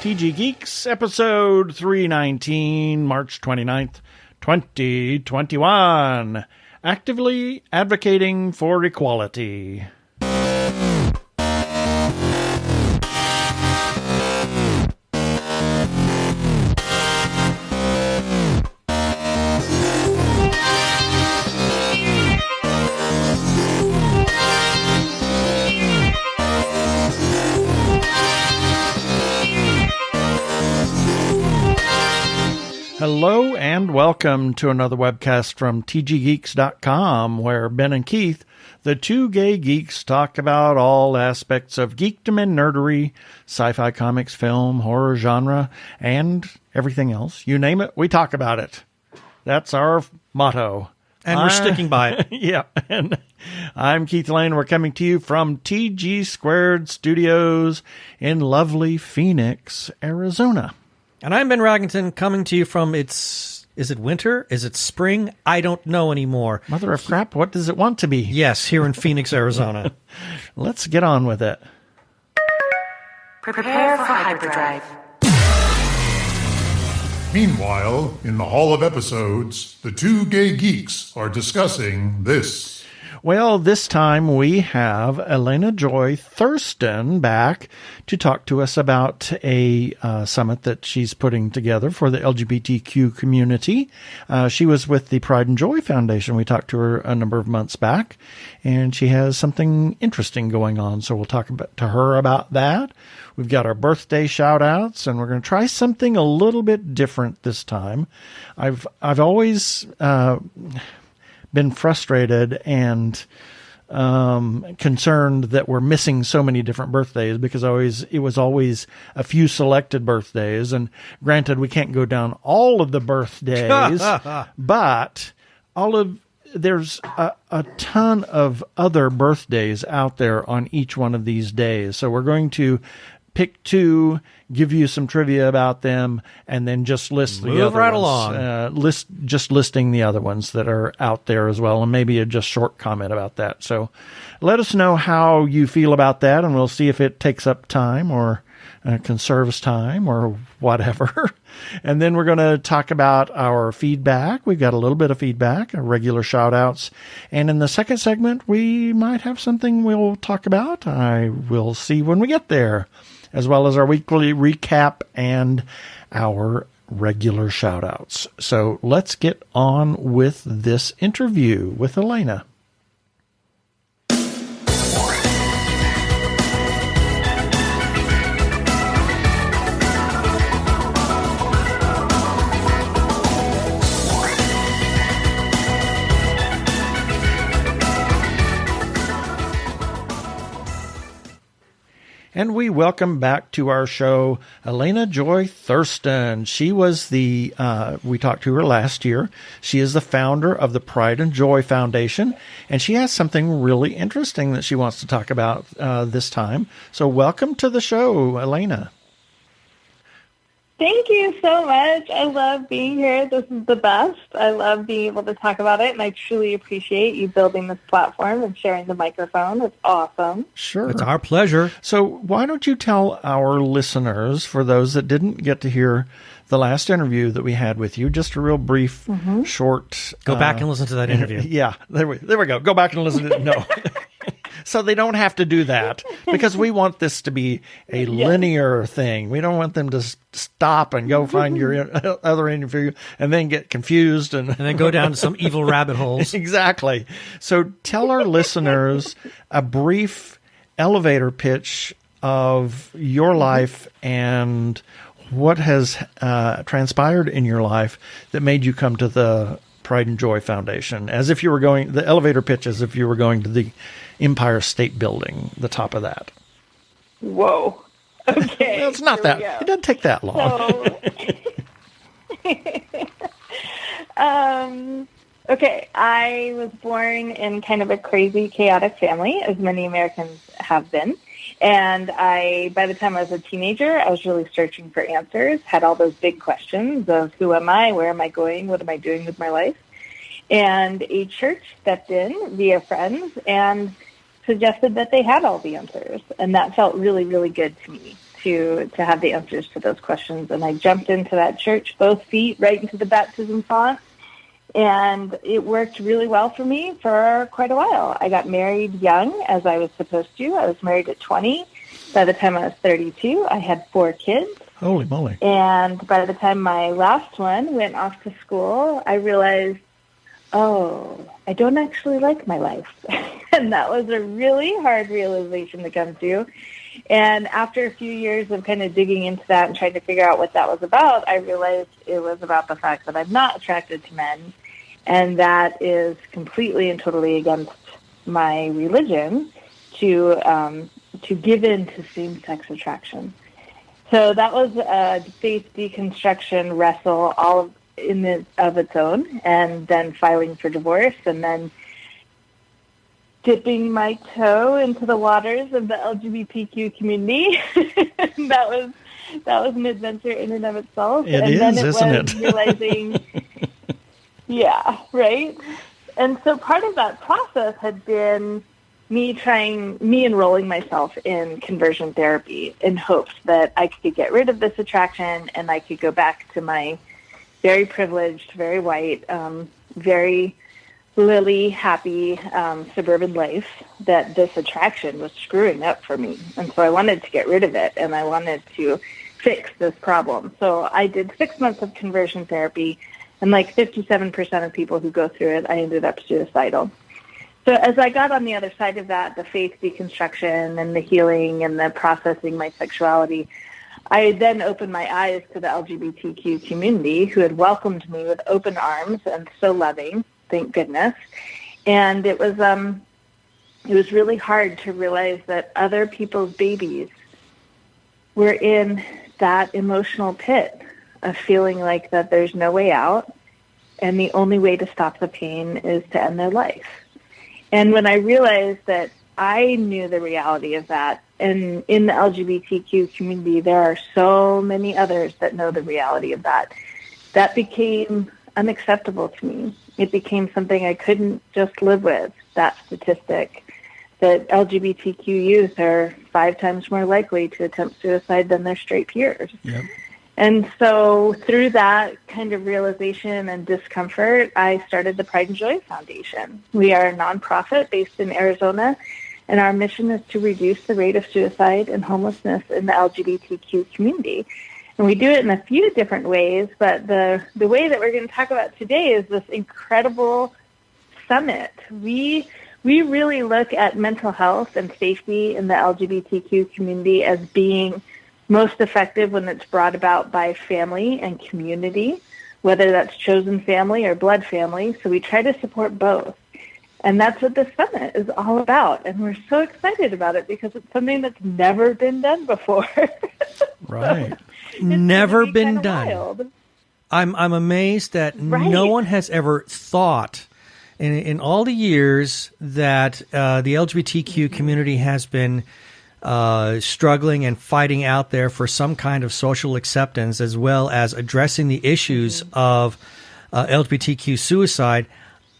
TG Geeks, episode 319, March 29th, 2021. Actively advocating for equality. Hello and welcome to another webcast from tggeeks.com, where Ben and Keith, the two gay geeks, talk about all aspects of geekdom and nerdery, sci-fi, comics, film, horror genre, and everything else. You name it, we talk about it. That's our motto. And we're sticking by it. Yeah. And I'm Keith Lane. We're coming to you from TG Squared Studios in lovely Phoenix, Arizona. And I'm Ben Roggington, coming to you from is it winter? Is it spring? I don't know anymore. Mother of crap, what does it want to be? Yes, here in Phoenix, Arizona. Let's get on with it. Prepare for hyperdrive. Meanwhile, in the Hall of Episodes, the two gay geeks are discussing this. Well, this time we have Elena Joy Thurston back to talk to us about a summit that she's putting together for the LGBTQ community. She was with the Pride and Joy Foundation. We talked to her a number of months back, and she has something interesting going on. So we'll talk to her about that. We've got our birthday shout-outs, and we're going to try something a little bit different this time. I've always been frustrated and concerned that we're missing so many different birthdays, because it was always a few selected birthdays. And granted, we can't go down all of the birthdays, but there's a ton of other birthdays out there on each one of these days. So we're going to pick two, give you some trivia about them, and then just list the other right ones. along. Listing the other ones that are out there as well, and maybe a just short comment about that. So let us know how you feel about that, and we'll see if it takes up time or conserves time or whatever. And then we're going to talk about our feedback. We've got a little bit of feedback, our regular shout-outs. And in the second segment, we might have something we'll talk about. I will see when we get there, as well as our weekly recap and our regular shout-outs. So let's get on with this interview with Elena. And we welcome back to our show Elena Joy Thurston. She was we talked to her last year. She is the founder of the Pride and Joy Foundation, and she has something really interesting that she wants to talk about this time. So welcome to the show, Elena. Thank you so much. I love being here. This is the best. I love being able to talk about it, and I truly appreciate you building this platform and sharing the microphone. It's awesome. Sure. It's our pleasure. So why don't you tell our listeners, for those that didn't get to hear the last interview that we had with you, just a real brief, short... Go back and listen to that interview. Yeah, there we go. Go back and listen to it. No. So they don't have to do that, because we want this to be a linear thing. We don't want them to stop and go find your other interview and then get confused and then go down to some evil rabbit holes. Exactly. So tell our listeners a brief elevator pitch of your life and what has transpired in your life that made you come to the Pride and Joy Foundation, as if you were going, the elevator pitch as if you were going to the Empire State Building, the top of that. Whoa. Okay. Well, it's not that. It doesn't take that long. So, okay, I was born in kind of a crazy, chaotic family, as many Americans have been. And by the time I was a teenager, I was really searching for answers, had all those big questions of who am I, where am I going, what am I doing with my life? And a church stepped in via friends and suggested that they had all the answers. And that felt really, really good to me, to have the answers to those questions. And I jumped into that church, both feet right into the baptism font. And it worked really well for me for quite a while. I got married young, as I was supposed to. I was married at 20. By the time I was 32, I had 4 kids. Holy moly. And by the time my last one went off to school, I realized, oh, I don't actually like my life. And that was a really hard realization to come to. And after a few years of kind of digging into that and trying to figure out what that was about, I realized it was about the fact that I'm not attracted to men. And that is completely and totally against my religion to give in to same-sex attraction. So that was a faith deconstruction wrestle all of its own, and then filing for divorce, and then dipping my toe into the waters of the LGBTQ community. that was an adventure in and of itself. Isn't it? Realizing, yeah, right. And so part of that process had been me enrolling myself in conversion therapy in hopes that I could get rid of this attraction and I could go back to my very privileged, very white, very lily happy suburban life that this attraction was screwing up for me. And so I wanted to get rid of it, and I wanted to fix this problem. So I did 6 months of conversion therapy, and like 57% of people who go through it, I ended up suicidal. So as I got on the other side of that, the faith deconstruction and the healing and the processing my sexuality, I then opened my eyes to the LGBTQ community, who had welcomed me with open arms and so loving, thank goodness. And it was really hard to realize that other people's babies were in that emotional pit of feeling like that there's no way out, and the only way to stop the pain is to end their life. And when I realized that I knew the reality of that, and in the LGBTQ community, there are so many others that know the reality of that, that became unacceptable to me. It became something I couldn't just live with, that statistic that LGBTQ youth are 5 times more likely to attempt suicide than their straight peers. Yep. And so through that kind of realization and discomfort, I started the Pride and Joy Foundation. We are a nonprofit based in Arizona, and our mission is to reduce the rate of suicide and homelessness in the LGBTQ community. And we do it in a few different ways, but the way that we're going to talk about today is this incredible summit. We really look at mental health and safety in the LGBTQ community as being most effective when it's brought about by family and community, whether that's chosen family or blood family. So we try to support both. And that's what this summit is all about. And we're so excited about it because it's something that's never been done before. Right. Never been done. Wild. I'm amazed that no one has ever thought in all the years that the LGBTQ community has been struggling and fighting out there for some kind of social acceptance, as well as addressing the issues of LGBTQ suicide.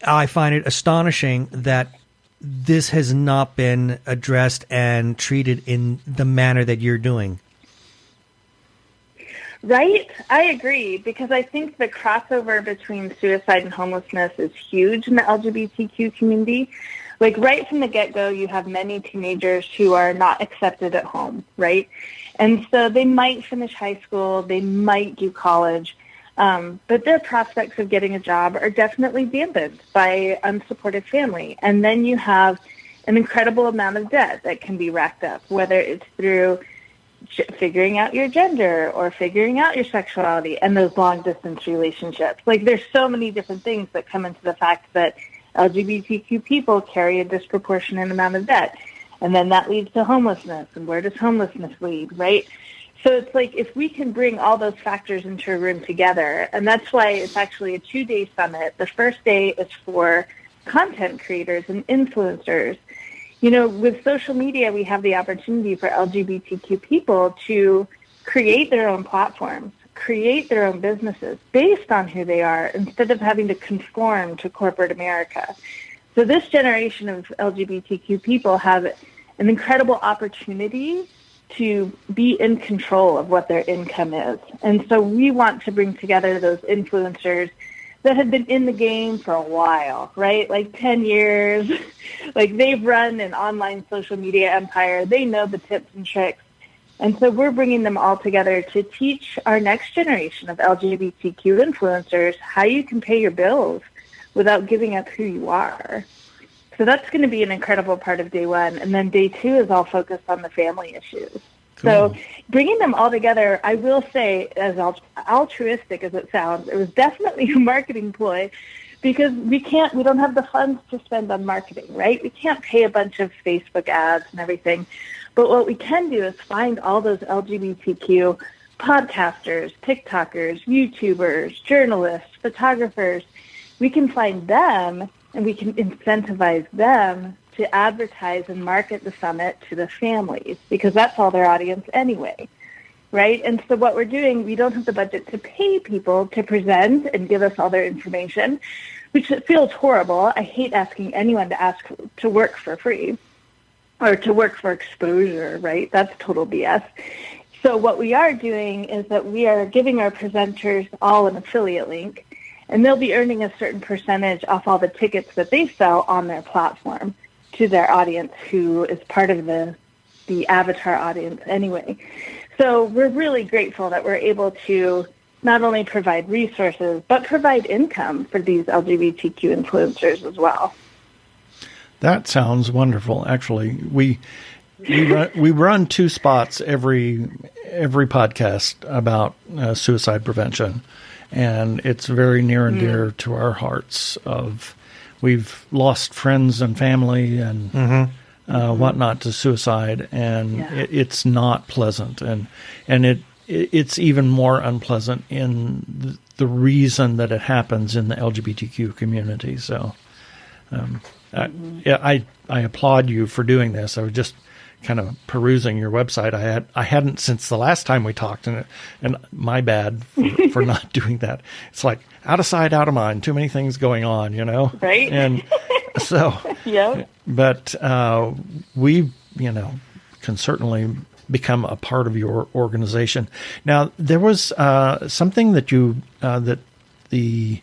I find it astonishing that this has not been addressed and treated in the manner that you're doing. Right? I agree, because I think the crossover between suicide and homelessness is huge in the LGBTQ community. Like right from the get-go, you have many teenagers who are not accepted at home, right? And so they might finish high school, they might do college, but their prospects of getting a job are definitely dampened by unsupported family. And then you have an incredible amount of debt that can be racked up, whether it's through figuring out your gender or figuring out your sexuality and those long-distance relationships. Like there's so many different things that come into the fact that LGBTQ people carry a disproportionate amount of debt. And then that leads to homelessness. And where does homelessness lead, right? So it's like if we can bring all those factors into a room together, and that's why it's actually a 2-day summit. The first day is for content creators and influencers. You know, with social media, we have the opportunity for LGBTQ people to create their own platforms, create their own businesses based on who they are instead of having to conform to corporate America. So this generation of LGBTQ people have an incredible opportunity to be in control of what their income is. And so we want to bring together those influencers that have been in the game for a while, right? Like 10 years, like they've run an online social media empire. They know the tips and tricks. And so we're bringing them all together to teach our next generation of LGBTQ influencers how you can pay your bills without giving up who you are. So that's going to be an incredible part of day one. And then day two is all focused on the family issues. Cool. So bringing them all together, I will say, as altruistic as it sounds, it was definitely a marketing ploy because we don't have the funds to spend on marketing, right? We can't pay a bunch of Facebook ads and everything. But what we can do is find all those LGBTQ podcasters, TikTokers, YouTubers, journalists, photographers. We can find them and we can incentivize them to advertise and market the summit to the families because that's all their audience anyway, right? And so what we're doing, we don't have the budget to pay people to present and give us all their information, which feels horrible. I hate asking anyone to ask to work for free or to work for exposure, right? That's total BS. So what we are doing is that we are giving our presenters all an affiliate link, and they'll be earning a certain percentage off all the tickets that they sell on their platform to their audience who is part of the avatar audience anyway. So we're really grateful that we're able to not only provide resources, but provide income for these LGBTQ influencers as well. That sounds wonderful. Actually, we run two spots every podcast about suicide prevention, and it's very near and dear to our hearts. We've lost friends and family and whatnot to suicide, and it's not pleasant, and it's even more unpleasant in the reason that it happens in the LGBTQ community. So, I applaud you for doing this. I was just kind of perusing your website. I hadn't since the last time we talked, and my bad for not doing that. It's like out of sight, out of mind. Too many things going on, Right. And so, But we, can certainly become a part of your organization. Now, there was something that that the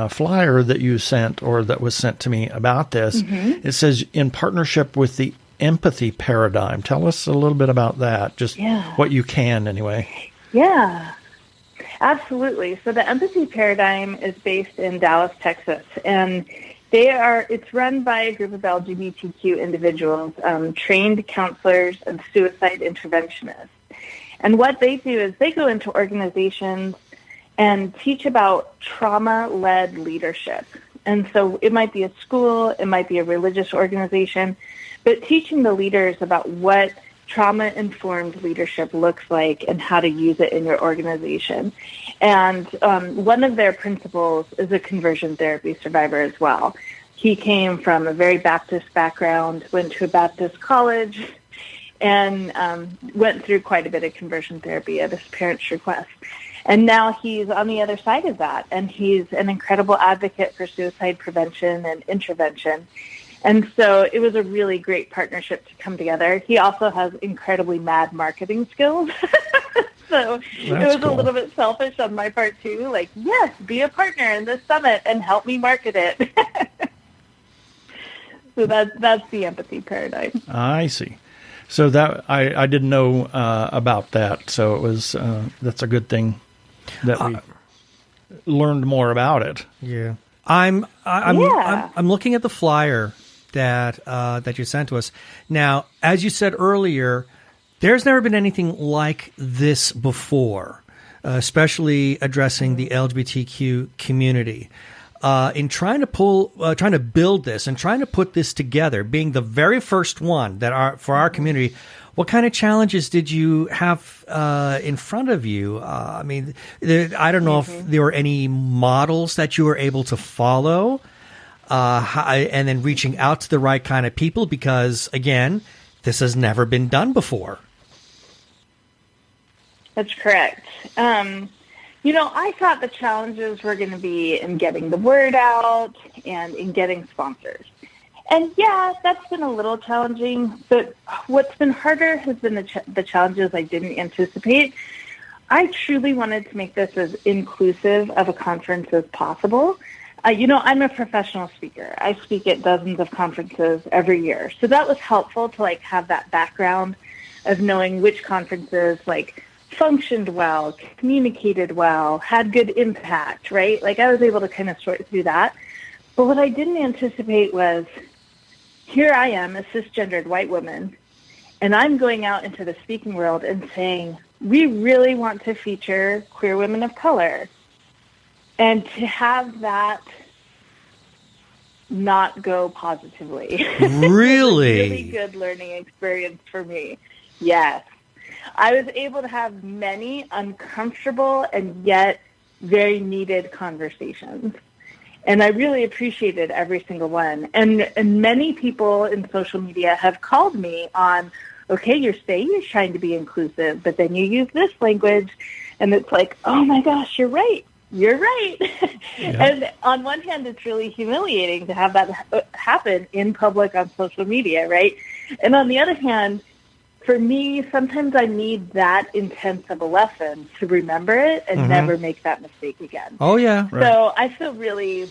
flyer that you sent, or that was sent to me about this. It says in partnership with the empathy paradigm. Tell us a little bit about that, just what you can anyway. Yeah, absolutely. So the empathy paradigm is based in Dallas, Texas, and it's run by a group of LGBTQ individuals, trained counselors and suicide interventionists. And what they do is they go into organizations and teach about trauma-led leadership. And so it might be a school, it might be a religious organization, but teaching the leaders about what trauma-informed leadership looks like and how to use it in your organization. And one of their principals is a conversion therapy survivor as well. He came from a very Baptist background, went to a Baptist college, and went through quite a bit of conversion therapy at his parents' request. And now he's on the other side of that, and he's an incredible advocate for suicide prevention and intervention. And so it was a really great partnership to come together. He also has incredibly mad marketing skills. So it was cool. A little bit selfish on my part too. Like, yes, be a partner in this summit and help me market it. So that's the empathy paradigm. I see. So that I didn't know about that. So it was that's a good thing that we learned more about it. Yeah, I'm looking at the flyer that you sent to us. Now, as you said earlier, there's never been anything like this before, especially addressing the LGBTQ community. In trying to build this and trying to put this together, being the very first one for our community, what kind of challenges did you have in front of you? I mean, I don't know if there were any models that you were able to follow, and then reaching out to the right kind of people, because, again, this has never been done before. That's correct. I thought the challenges were going to be in getting the word out and in getting sponsors. And yeah, that's been a little challenging, but what's been harder has been the challenges I didn't anticipate. I truly wanted to make this as inclusive of a conference as possible. I'm a professional speaker. I speak at dozens of conferences every year. So that was helpful to have that background of knowing which conferences functioned well, communicated well, had good impact, right? I was able to kind of sort through that. But what I didn't anticipate was, here I am, a cisgendered white woman, and I'm going out into the speaking world and saying, we really want to feature queer women of color. And to have that not go positively. Really? It was a really good learning experience for me. Yes. I was able to have many uncomfortable and yet very needed conversations. And I really appreciated every single one. And many people in social media have called me on, okay, you're saying you're trying to be inclusive, but then you use this language, and it's oh my gosh, you're right. You're right. Yeah. And on one hand, it's really humiliating to have that happen in public on social media, right? And on the other hand, for me, sometimes I need that intense of a lesson to remember it and never make that mistake again. Oh, yeah. Right. So I feel really,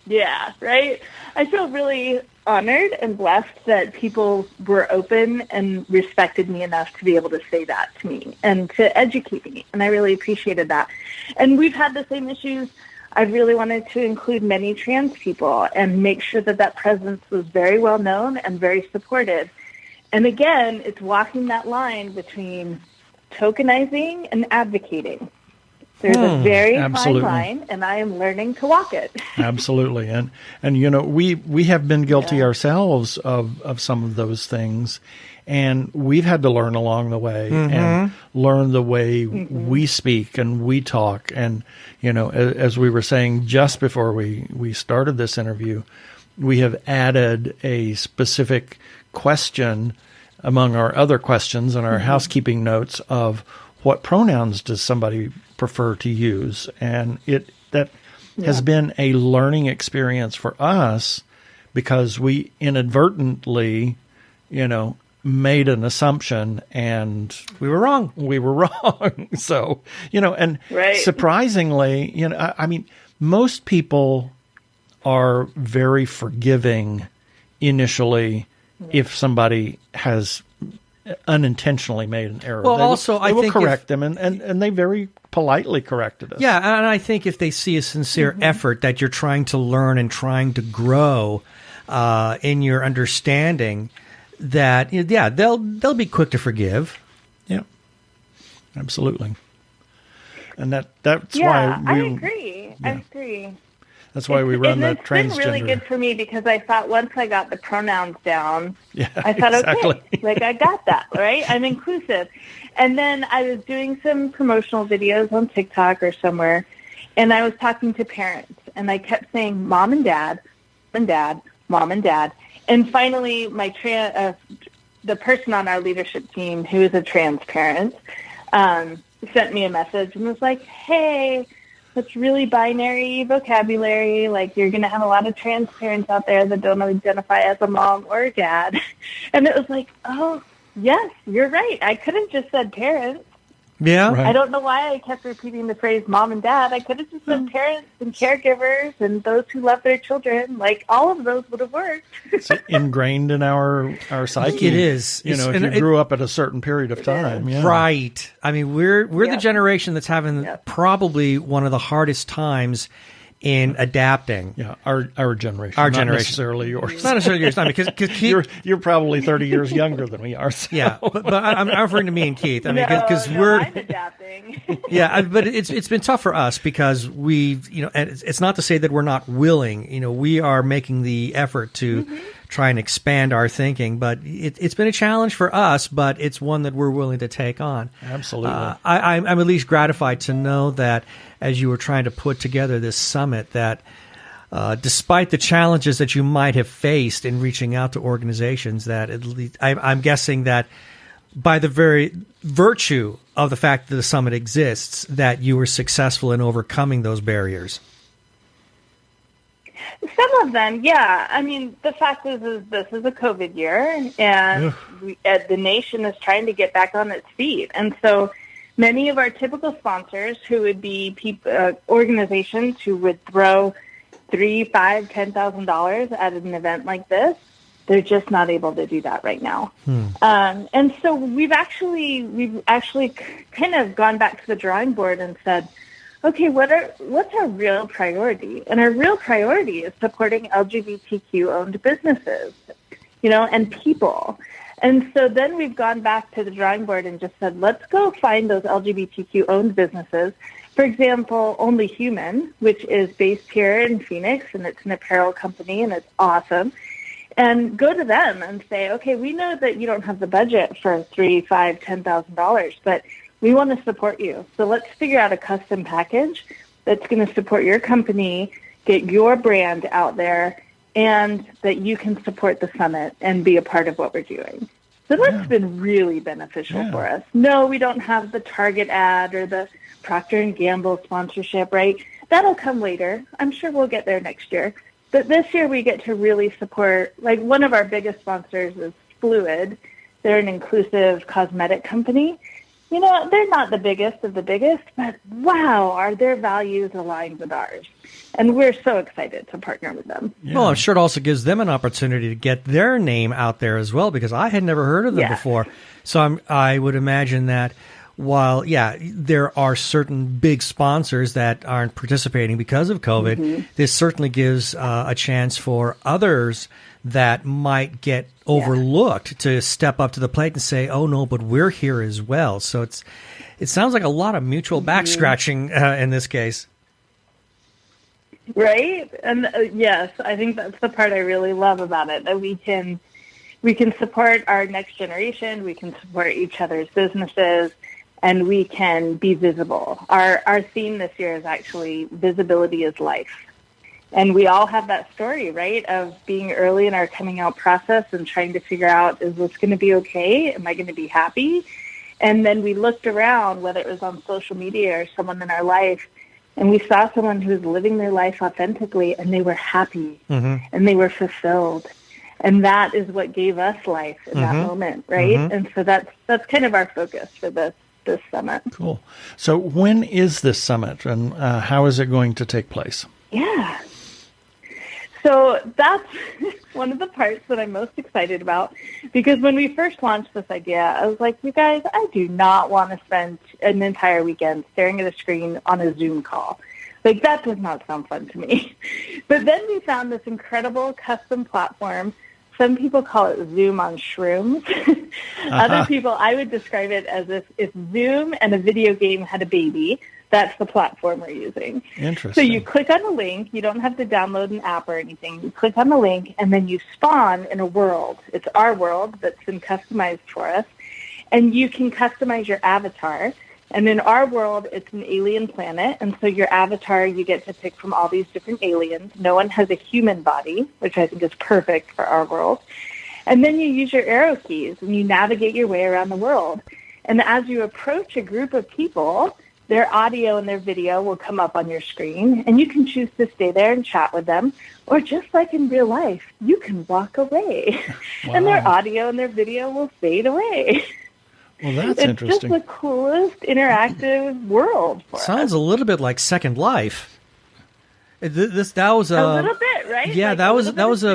right? I feel really honored and blessed that people were open and respected me enough to be able to say that to me and to educate me. And I really appreciated that. And we've had the same issues. I really wanted to include many trans people and make sure that presence was very well known and very supported. And again, it's walking that line between tokenizing and advocating. There's a very fine line, and I am learning to walk it. Absolutely. And we have been guilty ourselves of some of those things, and we've had to learn along the way and learn the way we speak and we talk. And, as we were saying just before we started this interview, we have added a specific question among our other questions in our housekeeping notes of what pronouns does somebody prefer to use. And that has been a learning experience for us because we inadvertently, made an assumption and we were wrong. So, and surprisingly, most people are very forgiving initially if somebody has unintentionally made an error. Well, they will correct them, and they very politely corrected us. Yeah, and I think if they see a sincere effort that you're trying to learn and trying to grow in your understanding, that they'll be quick to forgive. Yeah, absolutely. And that's why I agree. Yeah. I agree. That's why we run the transgender. It's been really good for me because I thought once I got the pronouns down, I thought, exactly. Okay, I got that, right? I'm inclusive. And then I was doing some promotional videos on TikTok or somewhere, and I was talking to parents, and I kept saying mom and dad, mom and dad. And finally, the person on our leadership team who is a trans parent sent me a message and was like, hey, that's really binary vocabulary. You're going to have a lot of trans parents out there that don't identify as a mom or a dad. And it was oh, yes, you're right. I could have just said parents. Yeah. Right. I don't know why I kept repeating the phrase mom and dad. I could have just said parents and caregivers and those who love their children. All of those would have worked. It's ingrained in our psyche. It is. If you grew up at a certain period of time. Yeah. Right. We're the generation that's having probably one of the hardest times in adapting. Yeah, our generation. Our generation. Not necessarily yours. Not necessarily yours. Because you're probably 30 years younger than we are. So. Yeah, but I'm referring to me and Keith. I'm adapting. Yeah, but it's been tough for us because we've, and it's not to say that we're not willing. We are making the effort to try and expand our thinking, but it's been a challenge for us, but it's one that we're willing to take on. Absolutely. I'm at least gratified to know that as you were trying to put together this summit, that despite the challenges that you might have faced in reaching out to organizations, that at least I'm guessing that by the very virtue of the fact that the summit exists, that you were successful in overcoming those barriers. Some of them, yeah. I mean, the fact is this is a COVID year, and the nation is trying to get back on its feet. And so many of our typical sponsors, who would be organizations who would throw $3,000, $5,000, $10,000 at an event like this, they're just not able to do that right now. And so we've actually kind of gone back to the drawing board and said, okay, what's our real priority? And our real priority is supporting LGBTQ-owned businesses, and people. And so then we've gone back to the drawing board and just said, let's go find those LGBTQ-owned businesses. For example, Only Human, which is based here in Phoenix, and it's an apparel company, and it's awesome. And go to them and say, okay, we know that you don't have the budget for $3,000, $5,000, $10,000, but we want to support you. So let's figure out a custom package that's going to support your company, get your brand out there, and that you can support the summit and be a part of what we're doing. So that's been really beneficial for us. No, we don't have the Target ad or the Procter & Gamble sponsorship, right? That'll come later. I'm sure we'll get there next year. But this year we get to really support, like one of our biggest sponsors is Fluid. They're an inclusive cosmetic company. They're not the biggest of the biggest, but wow, are their values aligned with ours? And we're so excited to partner with them. Yeah. Well, I'm sure it also gives them an opportunity to get their name out there as well, because I had never heard of them before. So I would imagine that while, there are certain big sponsors that aren't participating because of COVID, this certainly gives a chance for others that might get overlooked to step up to the plate and say, oh, no, but we're here as well. So it sounds like a lot of mutual back scratching in this case. Right? And yes, I think that's the part I really love about it, that we can support our next generation, we can support each other's businesses, and we can be visible. Our theme this year is actually visibility is life. And we all have that story, right, of being early in our coming out process and trying to figure out, is this going to be okay? Am I going to be happy? And then we looked around, whether it was on social media or someone in our life, and we saw someone who was living their life authentically, and they were happy, and they were fulfilled. And that is what gave us life in that moment, right? And so that's kind of our focus for this summit. Cool. So when is this summit, and how is it going to take place? Yeah. So that's one of the parts that I'm most excited about, because when we first launched this idea, I was like, you guys, I do not want to spend an entire weekend staring at a screen on a Zoom call. Like, that does not sound fun to me. But then we found this incredible custom platform. Some people call it Zoom on shrooms. Other people, I would describe it as if Zoom and a video game had a baby. That's the platform we're using. Interesting. So you click on a link. You don't have to download an app or anything. You click on the link, and then you spawn in a world. It's our world that's been customized for us. And you can customize your avatar. And in our world, it's an alien planet. And so your avatar, you get to pick from all these different aliens. No one has a human body, which I think is perfect for our world. And then you use your arrow keys, and you navigate your way around the world. And as you approach a group of people, their audio and their video will come up on your screen, and you can choose to stay there and chat with them, or just like in real life, you can walk away, and their audio and their video will fade away. Well, that's it's interesting. It's just the coolest interactive world for Sounds us. a little bit like Second Life. That was a little bit, right? Yeah, like that was a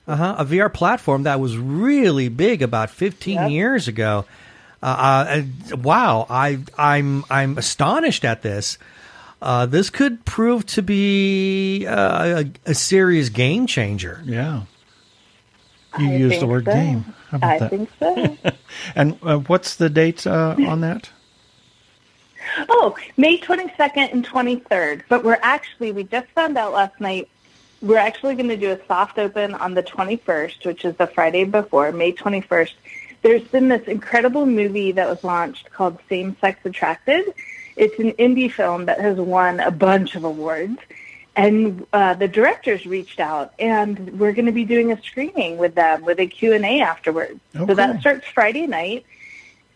VR platform that was really big about 15 years ago. Wow, I'm astonished at this. This could prove to be a serious game changer. Yeah. You used the word game. How about that? I think so. And what's the date on that? Oh, May 22nd and 23rd. But we just found out last night, we're actually going to do a soft open on the 21st, which is the Friday before, May 21st. There's been this incredible movie that was launched called Same Sex Attracted. It's an indie film that has won a bunch of awards. And the directors reached out, and we're going to be doing a screening with them with a Q&A afterwards. Oh, so cool. that starts Friday night,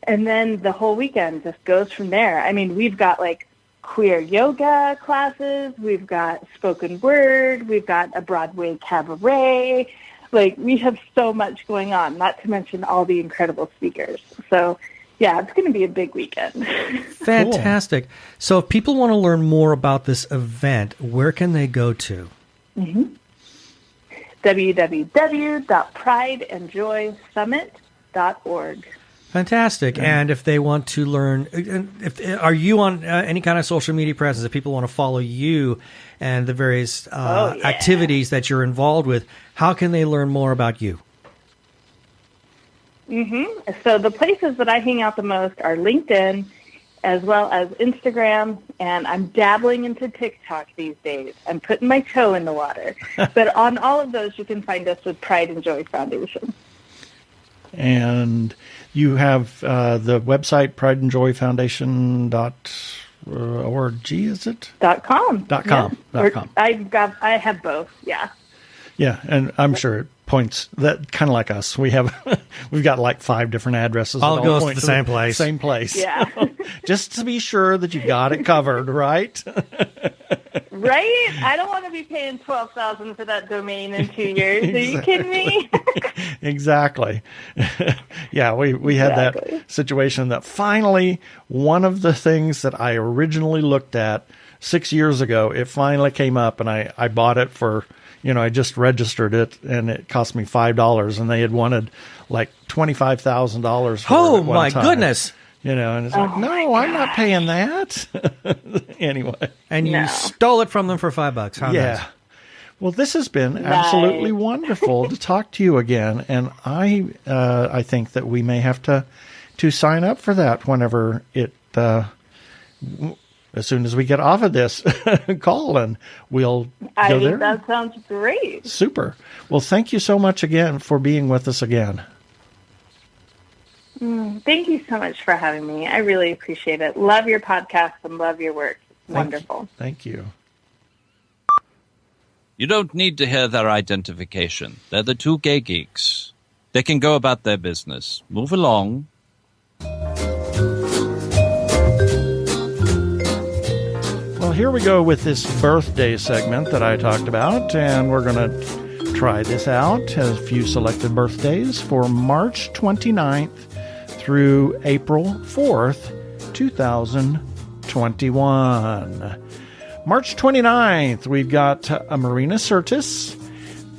and then the whole weekend just goes from there. I mean, we've got like queer yoga classes. We've got spoken word. We've got a Broadway cabaret. Like, we have so much going on, not to mention all the incredible speakers. So, yeah, it's going to be a big weekend. Fantastic. Cool. So if people want to learn more about this event, where can they go to? www.prideandjoysummit.org. Fantastic. And if they want to learn, are you on any kind of social media presence? If people want to follow you and the various activities that you're involved with, how can they learn more about you? So the places that I hang out the most are LinkedIn, as well as Instagram, and I'm dabbling into TikTok these days. I'm putting my toe in the water. But on all of those, you can find us with Pride and Joy Foundation. And you have the website, prideandjoyfoundation.org, is it? .com. .com. Yeah. .com. I have both, yeah. Yeah, and I'm sure it points that kind of like us. We've got like 5 different addresses. All goes to the same place. Same place. Yeah. Just to be sure that you got it covered, right? Right? I don't want to be paying $12,000 for that domain in 2 years. Are you kidding me? Exactly. Yeah, we had that situation that finally one of the things that I originally looked at 6 years ago, it finally came up, and I bought it for, I just registered it, and it cost me $5, and they had wanted like $25,000 for Oh, it at one my time. Goodness. And it's like, no, I'm not paying that. Anyway. And you stole it from them for $5. How nice. Well, this has been absolutely wonderful to talk to you again, and I think that we may have to sign up for that whenever it as soon as we get off of this call, and we'll go there. That sounds great. Super. Well, thank you so much again for being with us again. Thank you so much for having me. I really appreciate it. Love your podcast and love your work. Wonderful. Thank you. You don't need to hear their identification. They're the Two Gay Geeks. They can go about their business. Move along. Well, here we go with this birthday segment that I talked about, and we're going to try this out. A few selected birthdays for March 29th through April 4th, 2021. March 29th, we've got Marina Sirtis,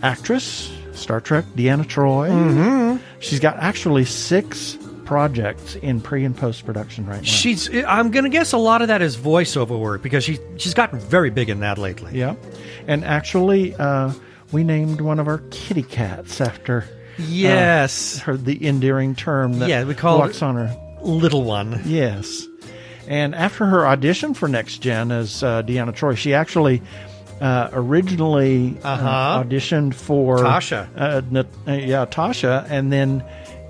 actress, Star Trek, Deanna Troi. She's got actually 6 projects in pre- and post-production right now. I'm going to guess a lot of that is voiceover work, because she's gotten very big in that lately. Yeah. And actually, we named one of our kitty cats after the endearing term that we call walks on her. Little one. Yes. And after her audition for Next Gen as Deanna Troi, she actually originally auditioned for Tasha. Tasha, and then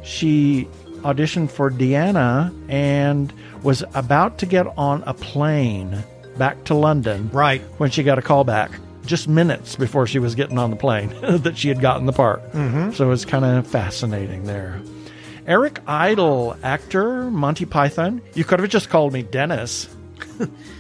she auditioned for Deanna and was about to get on a plane back to London. Right. When she got a call back, just minutes before she was getting on the plane, that she had gotten the part. So it's kind of fascinating there. Eric Idle, actor, Monty Python. You could have just called me Dennis.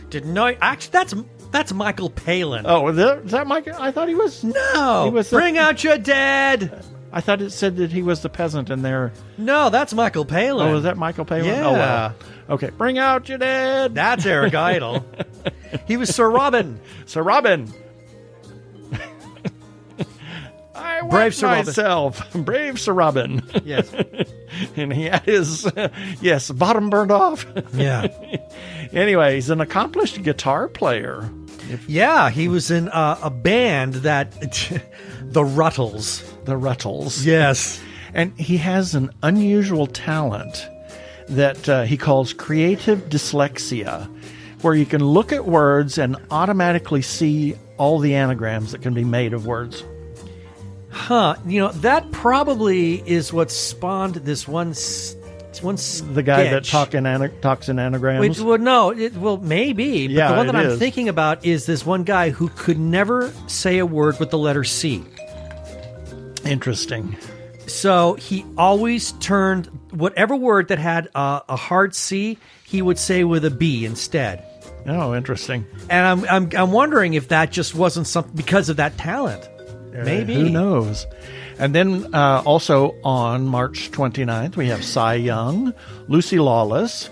Didn't know. Actually, that's Michael Palin. Oh, is that Michael? I thought he was. No. He was Bring out your dead. I thought it said that he was the peasant in there. No, that's Michael Palin. Oh, is that Michael Palin? Yeah. Oh, wow. Okay, bring out your dead. That's Eric Idle. He was Sir Robin. Sir Robin. I Brave Sir myself. Robin. Brave Sir Robin. Yes. And he had his, bottom burned off. Yeah. Anyway, he's an accomplished guitar player. He was in a band that... the Ruttles. The Ruttles. Yes. And he has an unusual talent that he calls creative dyslexia, where you can look at words and automatically see all the anagrams that can be made of words. Huh. That probably is what spawned this one sketch. The guy that talks in anagrams? Maybe. But the one that I'm thinking about is this one guy who could never say a word with the letter C. Interesting. So he always turned whatever word that had a hard C, he would say with a B instead. Oh, interesting. And I'm wondering if that just wasn't something because of that talent. Maybe. Who knows? And then also on March 29th, we have Cy Young, Lucy Lawless,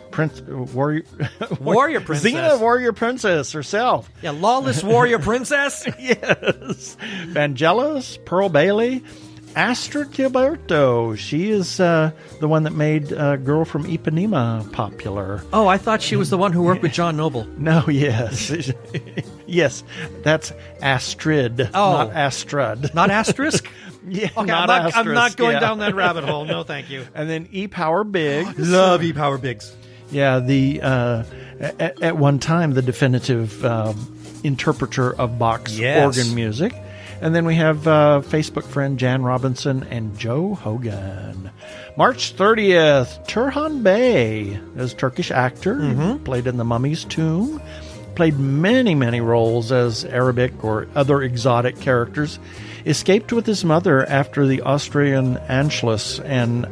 Warrior Princess. Xena Warrior Princess herself. Yeah, Lawless Warrior Princess. Yes. Vangelis, Pearl Bailey, Astrid Gilberto. She is the one that made Girl from Ipanema popular. Oh, I thought she was the one who worked with John Noble. No, yes. Yes, that's Astrid, not Astrud. Not asterisk? Yeah, Okay, not I'm not asterisk, going yeah. down that rabbit hole. No, thank you. And then E. Power Biggs. Love E. Power Biggs. Yeah, the at one time the definitive interpreter of Bach's organ music. And then we have Facebook friend Jan Robinson and Joe Hogan. March 30th, Turhan Bey is a Turkish actor. Played in The Mummy's Tomb. Played many, many roles as Arabic or other exotic characters. Escaped with his mother after the Austrian Anschluss and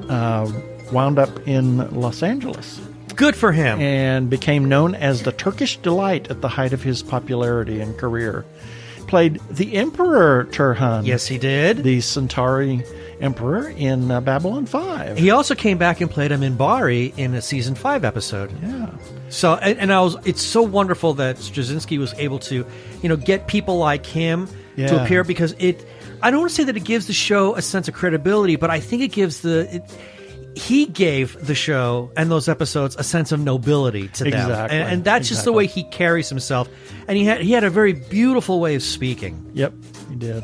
wound up in Los Angeles. Good for him. And became known as the Turkish Delight at the height of his popularity and career. Played the Emperor Turhan. Yes, he did. The Centauri Emperor in Babylon 5. He also came back and played him in Bari in a season 5 episode. Yeah. So, it's so wonderful that Straczynski was able to, get people like him to appear because I don't want to say that it gives the show a sense of credibility, but I think it gives he gave the show and those episodes a sense of nobility to them. Exactly. And that's just the way he carries himself. And he had a very beautiful way of speaking. Yep, he did.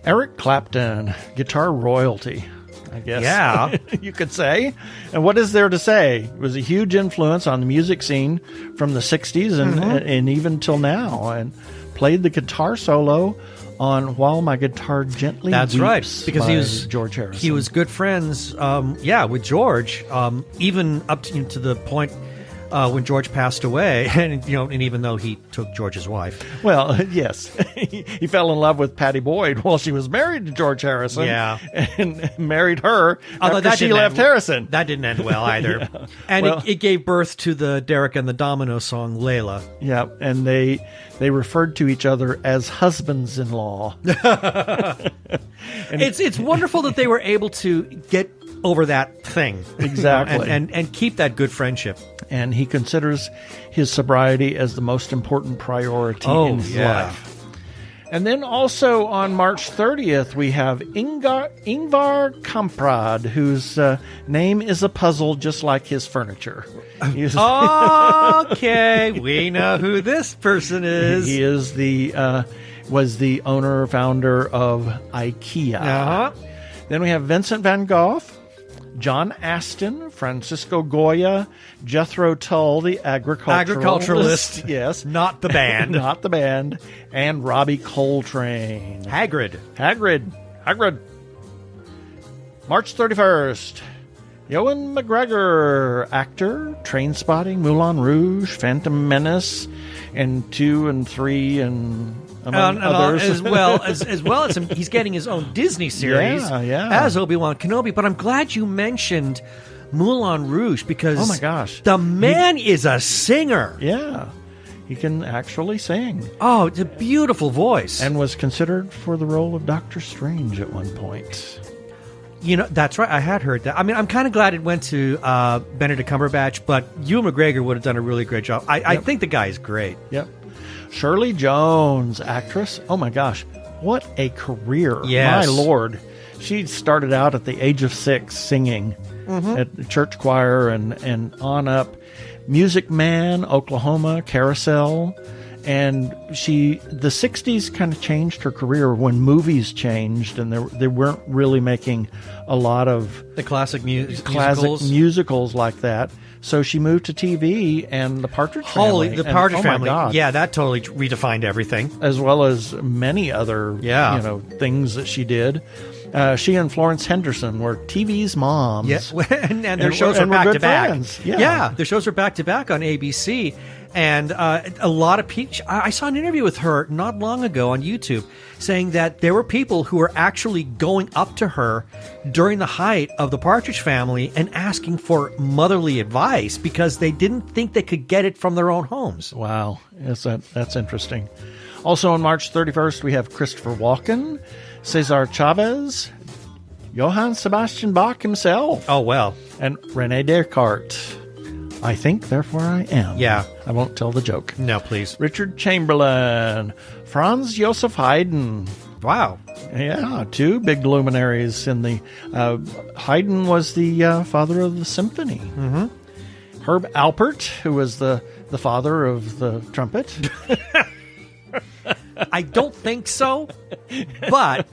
Eric Clapton, guitar royalty, I guess. Yeah. You could say. And what is there to say? It was a huge influence on the music scene from the 60s and even till now. And played the guitar solo on While My Guitar Gently That's Weeps right, because by he was George Harrison. He was good friends, with George, even up to the point when George passed away, and even though he took George's wife. Well, yes, he fell in love with Patty Boyd while she was married to George Harrison. Yeah, and married her although after she left Harrison. That didn't end well either. Yeah. And it gave birth to the Derek and the Domino song Layla. Yeah, and they referred to each other as husbands-in-law. It's wonderful that they were able to get over that thing. Exactly. And keep that good friendship. And he considers his sobriety as the most important priority in his life. And then also on March 30th, we have Ingvar Kamprad, whose name is a puzzle just like his furniture. Okay, we know who this person is. He is was the owner, founder of IKEA. Uh-huh. Then we have Vincent van Gogh, John Aston, Francisco Goya, Jethro Tull, the agriculturalist. Yes. Not the band. Not the band. And Robbie Coltrane. Hagrid. March 31st. Ewan McGregor, actor, Trainspotting, Moulin Rouge, Phantom Menace, and 2 and 3, and among others. As well as he's getting his own Disney series as Obi-Wan Kenobi. But I'm glad you mentioned Moulin Rouge because oh my gosh, the man is a singer. Yeah, he can actually sing. Oh, it's a beautiful voice, and was considered for the role of Doctor Strange at one point. That's right. I had heard that. I mean, I'm kind of glad it went to Benedict Cumberbatch, but Ewan McGregor would have done a really great job. I think the guy is great. Yep. Shirley Jones, actress. Oh my gosh, what a career! Yes. My Lord, she started out at the age of 6 singing at the church choir and on up. Music Man, Oklahoma, Carousel. And the 60s kind of changed her career when movies changed, and they weren't really making a lot of the classic musicals like that. So she moved to TV and The Partridge Family. The Partridge Family. My God. Yeah, that totally redefined everything. As well as many other things that she did. She and Florence Henderson were TV's moms. Yes, and their shows are back to back. Yeah, their shows are back to back on ABC. And a lot of people, I saw an interview with her not long ago on YouTube saying that there were people who were actually going up to her during the height of the Partridge Family and asking for motherly advice because they didn't think they could get it from their own homes. Wow. Yes, that's interesting. Also on March 31st, we have Christopher Walken, Cesar Chavez, Johann Sebastian Bach himself. Oh, well. And René Descartes. I think, therefore I am. Yeah. I won't tell the joke. No, please. Richard Chamberlain, Franz Joseph Haydn. Wow. Yeah, two big luminaries in the... Haydn was the father of the symphony. Mm-hmm. Herb Alpert, who was the father of the trumpet. I don't think so, but...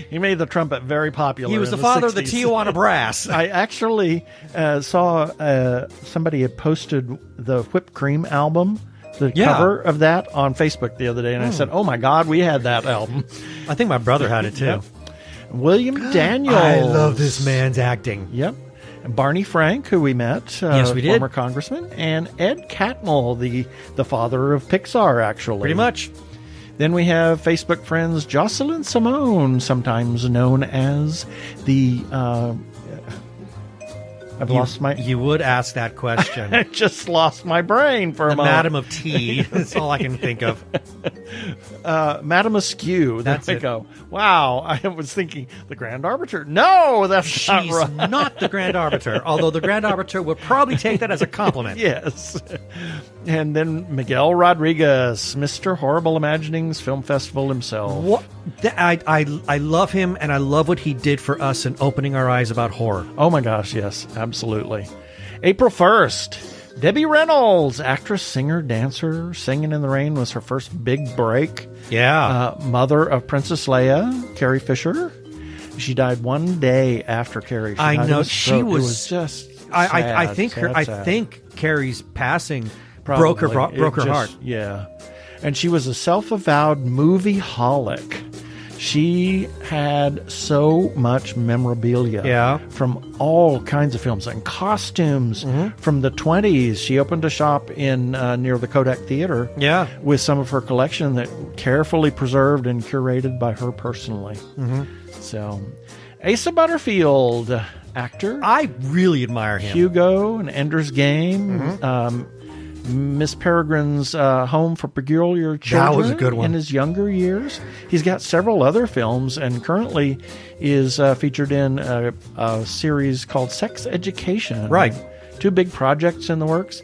He made the trumpet very popular. He was the in father 60s. of the Tijuana Brass. I actually saw somebody had posted the Whipped Cream album, the cover of that, on Facebook the other day, and I said, oh my God, we had that album. I think my brother had it too. Yep. William Daniels. I love this man's acting. Yep. And Barney Frank, who we met, yes, we did. Former congressman, and Ed Catmull, the father of Pixar, actually. Pretty much. Then we have Facebook friends Jocelyn Simone, sometimes known as the... You would ask that question. I just lost my brain for a moment. Madam of Tea. That's all I can think of. Madam Askew. There we go. Wow. I was thinking the Grand Arbiter. No, that's not right. She's not the Grand Arbiter, although the Grand Arbiter would probably take that as a compliment. Yes. And then Miguel Rodriguez, Mr. Horrible Imaginings Film Festival himself. What? I love him, and I love what he did for us in opening our eyes about horror. Oh my gosh, yes, absolutely. April 1st, Debbie Reynolds, actress, singer, dancer. Singing in the Rain was her first big break. Yeah. Mother of Princess Leia, Carrie Fisher. She died one day after Carrie. I know. She was just sad, I think sad. I think Carrie's passing broke her heart. Yeah. And she was a self-avowed movie-holic. She had so much memorabilia from all kinds of films and costumes from the 20s. She opened a shop in near the Kodak Theater with some of her collection that carefully preserved and curated by her personally. So, Asa Butterfield, actor. I really admire him. Hugo and Ender's Game. Miss Peregrine's Home for Peculiar Children. That was a good one. In his younger years. He's got several other films and currently is featured in a series called Sex Education. Right. Two big projects in the works.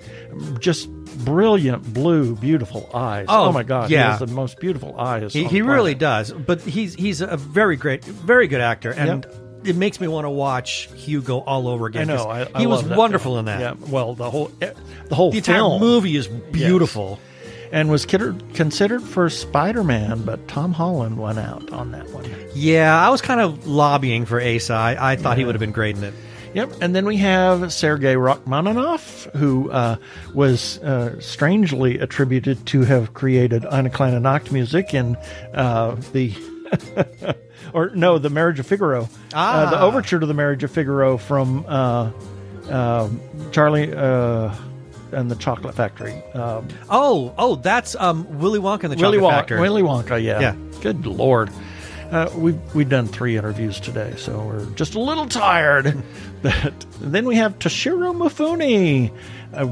Just brilliant blue, beautiful eyes. Oh my God. Yeah. He has the most beautiful eyes. He really does. But he's a very good actor. And it makes me want to watch Hugo all over again. I know. He was wonderful film. in that. Yeah. Well, the whole the entire film. movie is beautiful. Yes. And was considered for Spider-Man, but Tom Holland won out on that one. Yeah, I was kind of lobbying for Asa. I thought he would have been great in it. Yep, and then we have Sergey Rachmaninoff, who was strangely attributed to have created Eine kleine Nachtmusik in the... the Marriage of Figaro. The overture to the Marriage of Figaro from Charlie and the Chocolate Factory. That's Willy Wonka and the Chocolate Factory. Willy Wonka, yeah. Good Lord. We've done 3 interviews today, so we're just a little tired. But then we have Tashiro Mufuni, a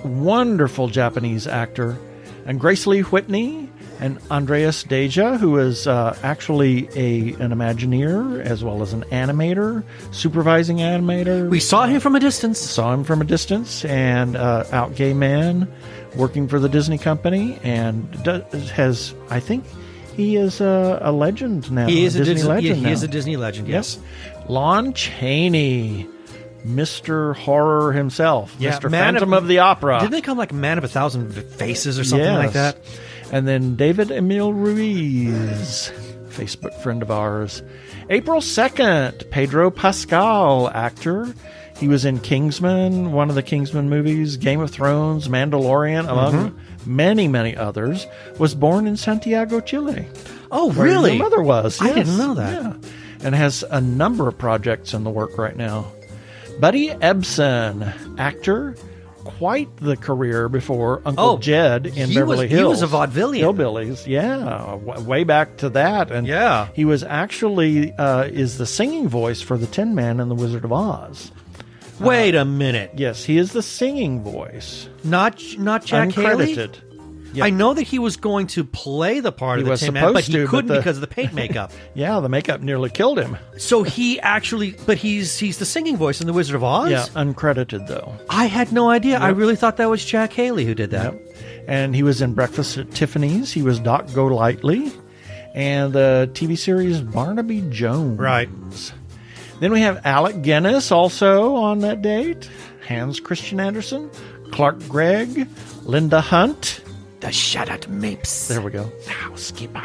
wonderful Japanese actor, and Grace Lee Whitney, and Andreas Deja, who is actually an Imagineer as well as an animator, supervising animator. We saw him from a distance. And out gay man working for the Disney company, and has, I think, he is a legend now. He is a Disney legend. He is a Disney legend. Yes. Lon Chaney, Mr. Horror himself, Mr. Phantom of the Opera. Didn't they call him like Man of 1,000 Faces or something like that? And then David Emil Ruiz, Facebook friend of ours. April 2nd, Pedro Pascal, actor. He was in Kingsman, one of the Kingsman movies, Game of Thrones, Mandalorian, among many, many others. Was born in Santiago, Chile. Oh, where really? Your mother was. I Yes. didn't know that. Yeah. and has a number of projects in the work right now. Buddy Ebsen, actor, quite the career before Uncle Jed in Beverly Hills. He was a vaudevillian. Hillbillies, yeah, way back to that. And he was actually is the singing voice for the Tin Man in The Wizard of Oz. Wait a minute. Yes, he is the singing voice. Not Jack Haley? Uncredited. Yep. I know that he was going to play the part of the Tin Man, but he couldn't because of the paint makeup. Yeah, the makeup nearly killed him. So he actually, but he's the singing voice in The Wizard of Oz? Yeah, uncredited though. I had no idea. Yep. I really thought that was Jack Haley who did that. Yep. And he was in Breakfast at Tiffany's. He was Doc Golightly. And the TV series Barnaby Jones. Right. Then we have Alec Guinness also on that date. Hans Christian Andersen. Clark Gregg. Linda Hunt. The Shut-Up Mapes. There we go. Housekeeper.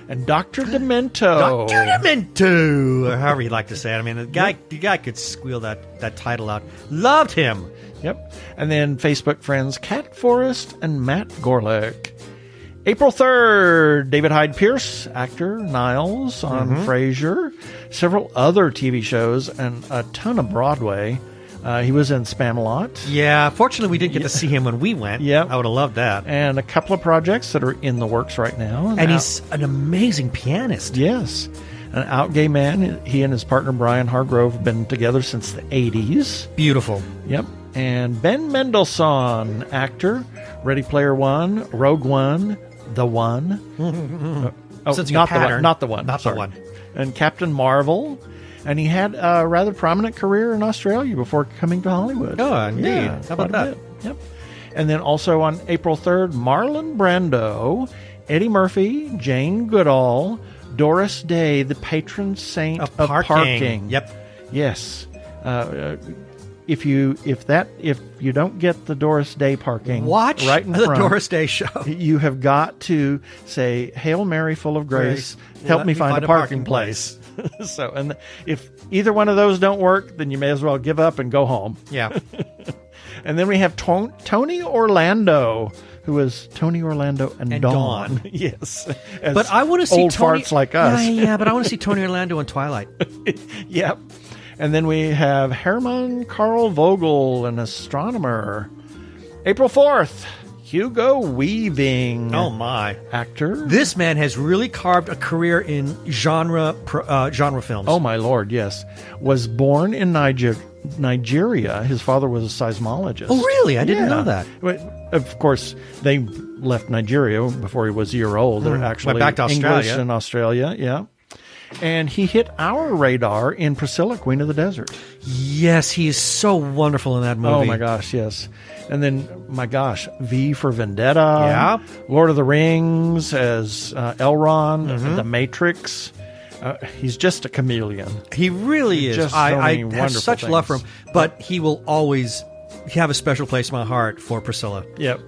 And Dr. Demento. Dr. Demento. Or however you'd like to say it. I mean, the guy could squeal that title out. Loved him. Yep. And then Facebook friends Kat Forrest and Matt Gorlick. April 3rd, David Hyde Pierce, actor, Niles on Frasier. Several other TV shows and a ton of Broadway. He was in Spamalot. Yeah, fortunately we didn't get to see him when we went. Yeah, I would have loved that. And a couple of projects that are in the works right now. And he's an amazing pianist. Yes. An out gay man. He and his partner Brian Hargrove have been together since the 80s. Beautiful. Yep. And Ben Mendelsohn, actor, Ready Player One, Rogue One, The One. Not the one. And Captain Marvel. And he had a rather prominent career in Australia before coming to Hollywood. Oh, indeed. Yeah, how about that? Yep. And then also on April 3rd, Marlon Brando, Eddie Murphy, Jane Goodall, Doris Day, the patron saint of parking. Yep. Yes. If you don't get the Doris Day parking, watch right in the front, Doris Day show. You have got to say, "Hail Mary, full of grace, help me find a parking place." So, and if either one of those don't work, then you may as well give up and go home. Yeah. And then we have Tony Orlando, who is Tony Orlando and Dawn. Yes. But I want to see old farts like us. Yeah, but I want to see Tony Orlando in Twilight. Yep. And then we have Herman Carl Vogel, an astronomer. April 4th, Hugo Weaving. Oh, my. Actor. This man has really carved a career in genre films. Oh, my Lord, yes. Was born in Nigeria. His father was a seismologist. Oh, really? I didn't know that. Of course, they left Nigeria before he was a year old. They're actually went back to Australia. English in Australia, yeah. And he hit our radar in Priscilla, Queen of the Desert. Yes, he is so wonderful in that movie. Oh, my gosh, yes. And then, my gosh, V for Vendetta. Yeah. Lord of the Rings as Elrond. The Matrix. He's just a chameleon. He really is. I have such love for him. But he will always have a special place in my heart for Priscilla. Yep.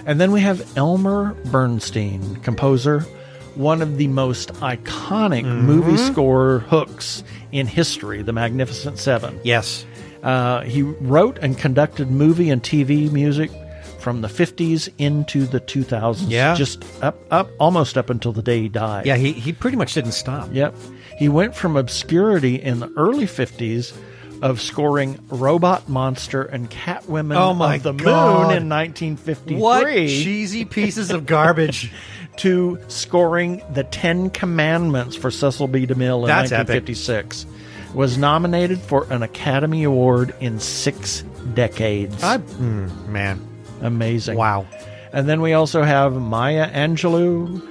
And then we have Elmer Bernstein, composer. One of the most iconic movie score hooks in history, The Magnificent Seven. Yes. He wrote and conducted movie and TV music from the 50s into the 2000s. Yeah. Just almost up until the day he died. Yeah, he pretty much didn't stop. Yep. He went from obscurity in the early 50s of scoring Robot Monster and Catwoman of the Moon in 1953. What cheesy pieces of garbage. To scoring the 10 Commandments for Cecil B. DeMille in 1956. Epic. Was nominated for an Academy Award in 6 decades. Man. Amazing. Wow. And then we also have Maya Angelou,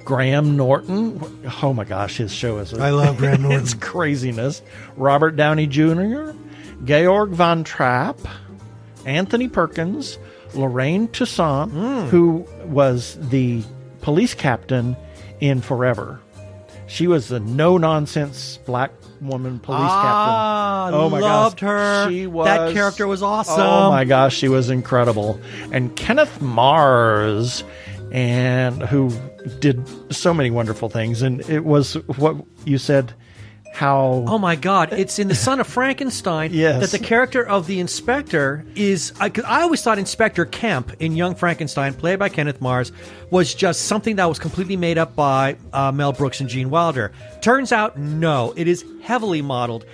Graham Norton. Oh my gosh, his show is... I love Graham Norton. It's craziness. Robert Downey Jr., Georg von Trapp, Anthony Perkins, Lorraine Toussaint, who was the police captain in Forever. She was the no-nonsense black woman police captain. Oh my loved gosh. her. She was, that character was awesome. Oh my gosh, she was incredible. And Kenneth Mars, and who did so many wonderful things. And it was what you said, how... Oh, my God. It's in The Son of Frankenstein Yes. that the character of the inspector is... I always thought Inspector Kemp in Young Frankenstein, played by Kenneth Mars, was just something that was completely made up by Mel Brooks and Gene Wilder. Turns out, no. It is heavily modeled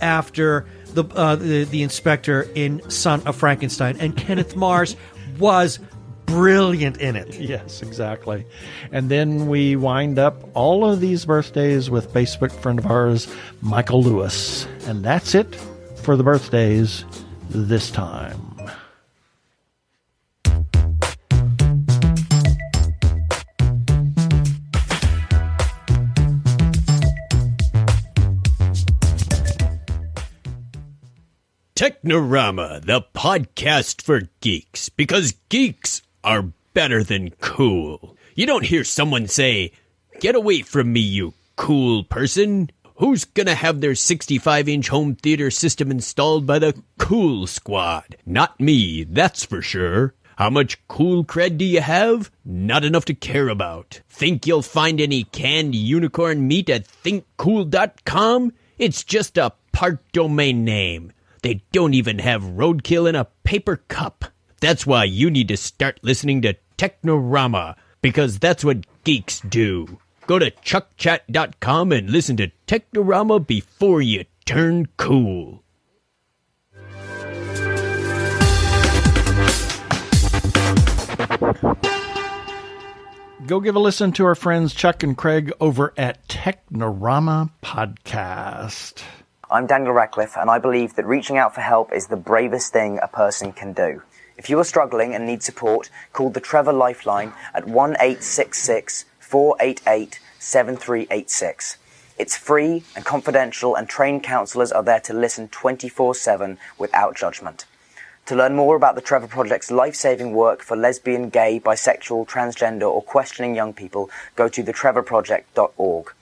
after the inspector in Son of Frankenstein. And Kenneth Mars was brilliant in it. Yes, exactly. And then we wind up all of these birthdays with Facebook friend of ours, Michael Lewis. And that's it for the birthdays this time. Technorama, the podcast for geeks, because geeks are better than cool. You don't hear someone say, "Get away from me, you cool person." Who's gonna have their 65-inch home theater system installed by the Cool Squad? Not me, that's for sure. How much cool cred do you have? Not enough to care about. Think you'll find any canned unicorn meat at thinkcool.com? It's just a part domain name. They don't even have roadkill in a paper cup. That's why you need to start listening to Technorama, because that's what geeks do. Go to chuckchat.com and listen to Technorama before you turn cool. Go give a listen to our friends Chuck and Craig over at Technorama Podcast. I'm Daniel Radcliffe, and I believe that reaching out for help is the bravest thing a person can do. If you are struggling and need support, call the Trevor Lifeline at 1-866-488-7386. It's free and confidential, and trained counsellors are there to listen 24/7 without judgment. To learn more about the Trevor Project's life-saving work for lesbian, gay, bisexual, transgender, or questioning young people, go to thetrevorproject.org.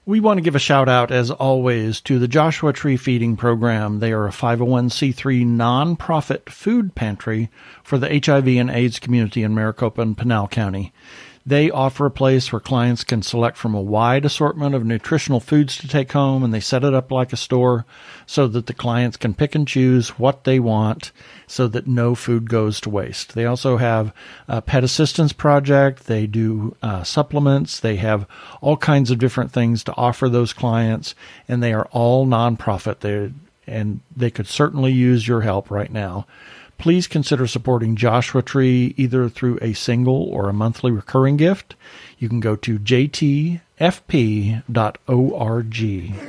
We want to give a shout out, as always, to the Joshua Tree Feeding Program. They are a 501c3 nonprofit food pantry for the HIV and AIDS community in Maricopa and Pinal County. They offer a place where clients can select from a wide assortment of nutritional foods to take home, and they set it up like a store so that the clients can pick and choose what they want so that no food goes to waste. They also have a pet assistance project. They do supplements. They have all kinds of different things to offer those clients, and they are all nonprofit. And they could certainly use your help right now. Please consider supporting Joshua Tree either through a single or a monthly recurring gift. You can go to jtfp.org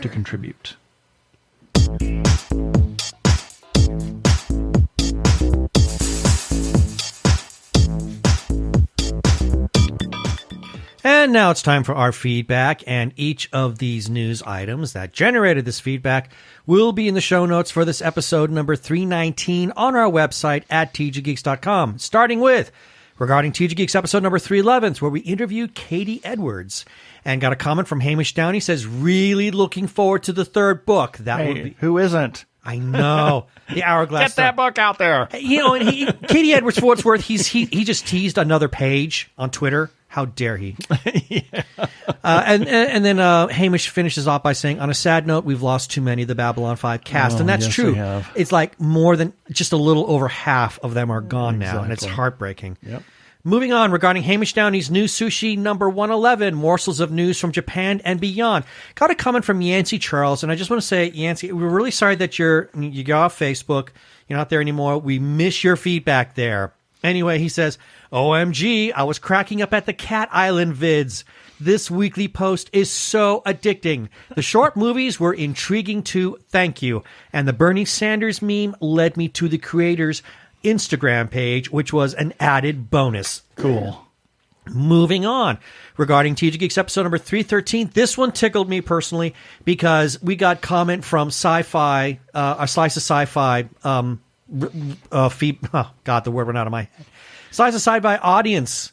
to contribute. And now it's time for our feedback, and each of these news items that generated this feedback will be in the show notes for this episode number 319 on our website at tggeeks.com. Starting with, regarding TG Geeks episode number 311, where we interviewed Katie Edwards, and got a comment from Hamish Downey, says, really looking forward to the third book. That would be... Who isn't? I know. The Hourglass. Get that book out there. You know, and Katie Edwards, for what's worth, he just teased another page on Twitter. How dare he? Yeah. And then Hamish finishes off by saying, on a sad note, we've lost too many of the Babylon 5 cast. And that's yes, true. we have. It's like more than just a little over half of them are gone now. And it's heartbreaking. Yep. Moving on, regarding Hamish Downey's new sushi number 111, morsels of news from Japan and beyond. Got a comment from Yancey Charles, and I just want to say, Yancey, we're really sorry that you got off Facebook. You're not there anymore. We miss your feedback there. Anyway, he says, OMG, I was cracking up at the Cat Island vids. This weekly post is so addicting. The short movies were intriguing too, thank you. And the Bernie Sanders meme led me to the creator's Instagram page, which was an added bonus. Cool. Moving on, regarding TG Geeks episode number 313, this one tickled me personally because we got comment from Sci-Fi, a Slice of Sci-Fi, the word went out of my head. Slice of Sci-Fi audience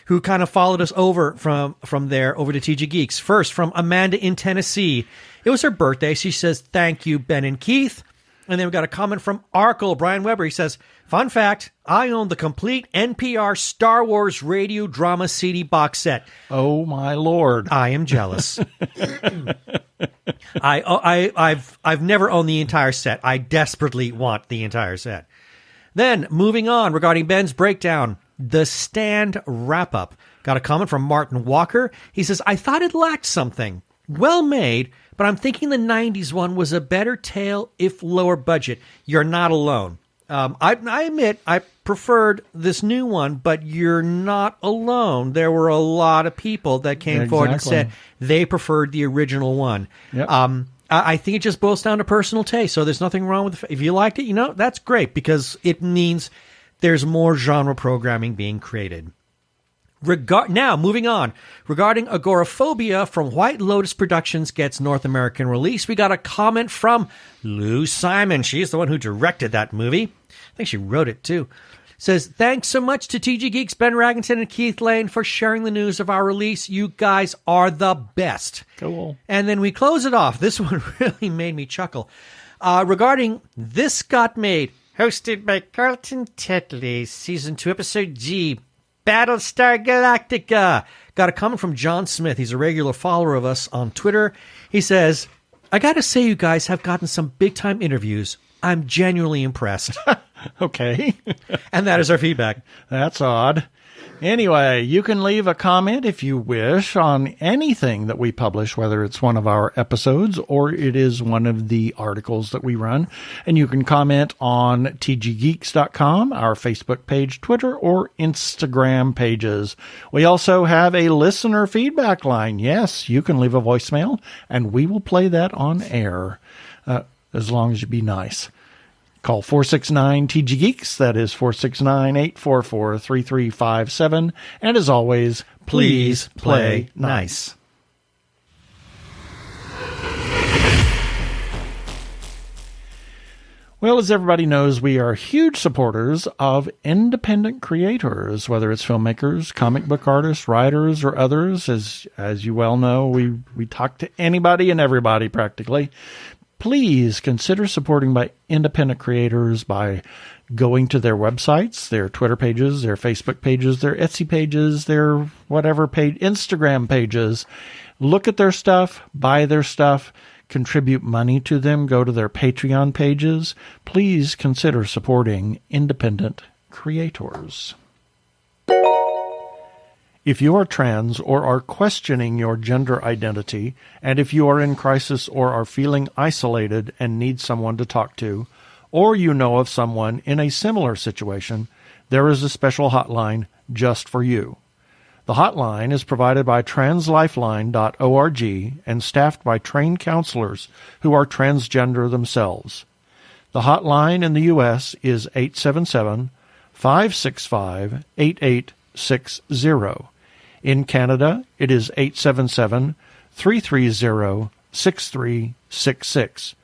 who kind of followed us over from there over to TG Geeks. First, from Amanda in Tennessee. It was her birthday. She says, thank you, Ben and Keith. And then we got a comment from Arkle, Brian Weber. He says, fun fact, I own the complete NPR Star Wars radio drama CD box set. Oh, my Lord. I am jealous. I've never owned the entire set. I desperately want the entire set. Then, moving on, regarding Ben's breakdown, The Stand wrap-up. Got a comment from Martin Walker. He says, I thought it lacked something. Well made, but I'm thinking the 90s one was a better tale if lower budget. You're not alone. I admit I preferred this new one, but you're not alone. There were a lot of people that came forward and said they preferred the original one. Yep. I think it just boils down to personal taste. So there's nothing wrong with it. If you liked it, that's great because it means there's more genre programming being created. Now, moving on. Regarding Agoraphobia from White Lotus Productions gets North American release, we got a comment from Lou Simon. She's the one who directed that movie. I think she wrote it, too. Says, thanks so much to TG Geeks, Ben Raggington, and Keith Lane for sharing the news of our release. You guys are the best. Cool. And then we close it off. This one really made me chuckle. Regarding This Got Made, hosted by Carlton Tetley, Season 2, Episode G, Battlestar Galactica. Got a comment from John Smith. He's a regular follower of us on Twitter. He says, I gotta say you guys have gotten some big-time interviews. I'm genuinely impressed. Okay. And that is our feedback. That's odd. Anyway, you can leave a comment if you wish on anything that we publish, whether it's one of our episodes or it is one of the articles that we run. And you can comment on tggeeks.com, our Facebook page, Twitter, or Instagram pages. We also have a listener feedback line. Yes, you can leave a voicemail, and we will play that on air, as long as you be nice. Call 469-TG-GEEKS. That is 469-844-3357. And as always, please play nice. Well, as everybody knows, we are huge supporters of independent creators, whether it's filmmakers, comic book artists, writers, or others. As you well know, we talk to anybody and everybody practically. Please consider supporting by independent creators by going to their websites, their Twitter pages, their Facebook pages, their Etsy pages, their whatever page, Instagram pages. Look at their stuff, buy their stuff, contribute money to them, go to their Patreon pages. Please consider supporting independent creators. If you are trans or are questioning your gender identity, and if you are in crisis or are feeling isolated and need someone to talk to, or you know of someone in a similar situation, there is a special hotline just for you. The hotline is provided by translifeline.org and staffed by trained counselors who are transgender themselves. The hotline in the U.S. is 877-565-8860. In Canada, it is 877-330-6366.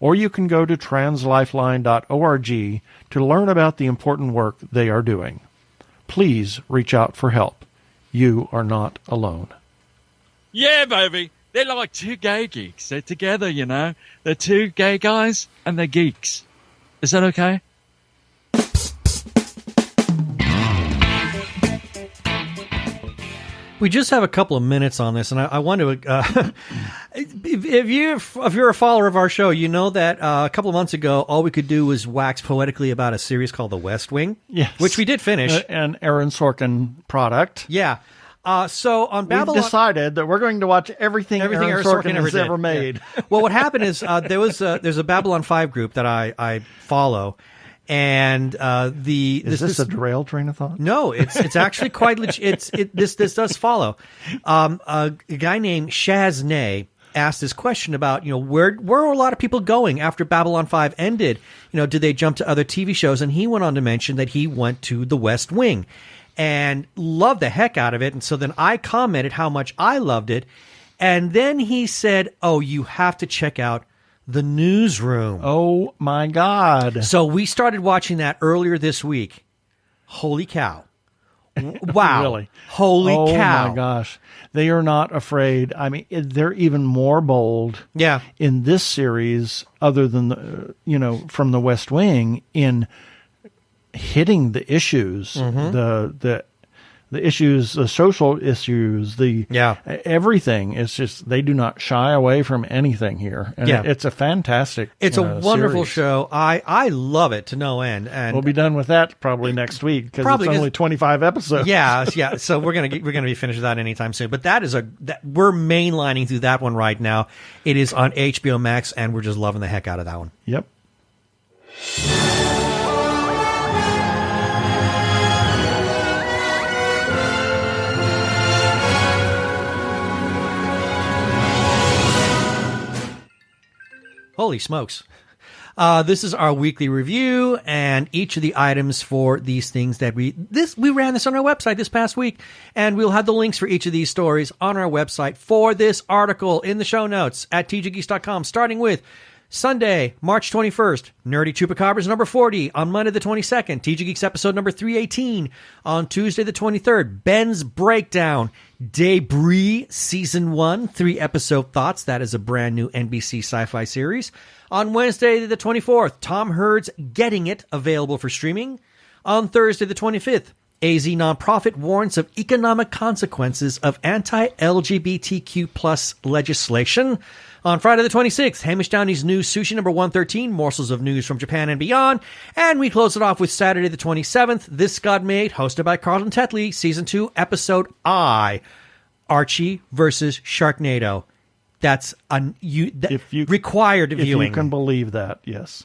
Or you can go to translifeline.org to learn about the important work they are doing. Please reach out for help. You are not alone. Yeah, baby. They're like two gay geeks. They're together, you know. They're two gay guys and they're geeks. Is that okay? We just have a couple of minutes on this, and I want to. If you're a follower of our show, you know that a couple of months ago, all we could do was wax poetically about a series called The West Wing, yes, which we did finish, an Aaron Sorkin product. Yeah. So on Babylon, we've decided that we're going to watch everything Aaron Sorkin has ever made. Yeah. Well, what happened is there's a Babylon 5 group that I follow. And is this a derailed train of thought? No, it's actually quite legit. This does follow. A guy named Shaznay asked this question about where are a lot of people going after Babylon 5 ended? Did they jump to other TV shows? And he went on to mention that he went to The West Wing and loved the heck out of it. And so then I commented how much I loved it, and then he said, "Oh, you have to check out The Newsroom." Oh my God. So we started watching that earlier this week. Holy cow. Wow. Really. Holy cow. Oh, my gosh. They are not afraid. I mean, they're even more bold in this series, other than, from the West Wing, in hitting the issues, the issues, the social issues, everything. It's just, they do not shy away from anything here. And it's a fantastic It's a wonderful series. show. I love it to no end. And we'll be done with that probably next week, because it's only 25 episodes. Yeah. So we're gonna be finished with that anytime soon. But that is we're mainlining through that one right now. It is on HBO Max, and we're just loving the heck out of that one. Yep. Holy smokes. This is our weekly review, and each of the items for these things that we ran this on our website this past week, and we'll have the links for each of these stories on our website for this article in the show notes at tggeeks.com, starting with Sunday, March 21st, Nerdy Chupacabras number 40. On Monday the 22nd, TG Geeks episode number 318. On Tuesday the 23rd, Ben's Breakdown. Debris Season 1, 3-episode thoughts. That is a brand new NBC sci-fi series. On Wednesday the 24th, Tom Hurd's Getting It, available for streaming. On Thursday the 25th, AZ nonprofit warns of economic consequences of anti-LGBTQ plus legislation. On Friday the 26th, Hamish Downey's new Sushi number 113, morsels of news from Japan and beyond. And we close it off with Saturday the 27th, This God Made, hosted by Carlton Tetley, Season 2, Episode I, Archie versus Sharknado. That's required viewing. If you can believe that, yes.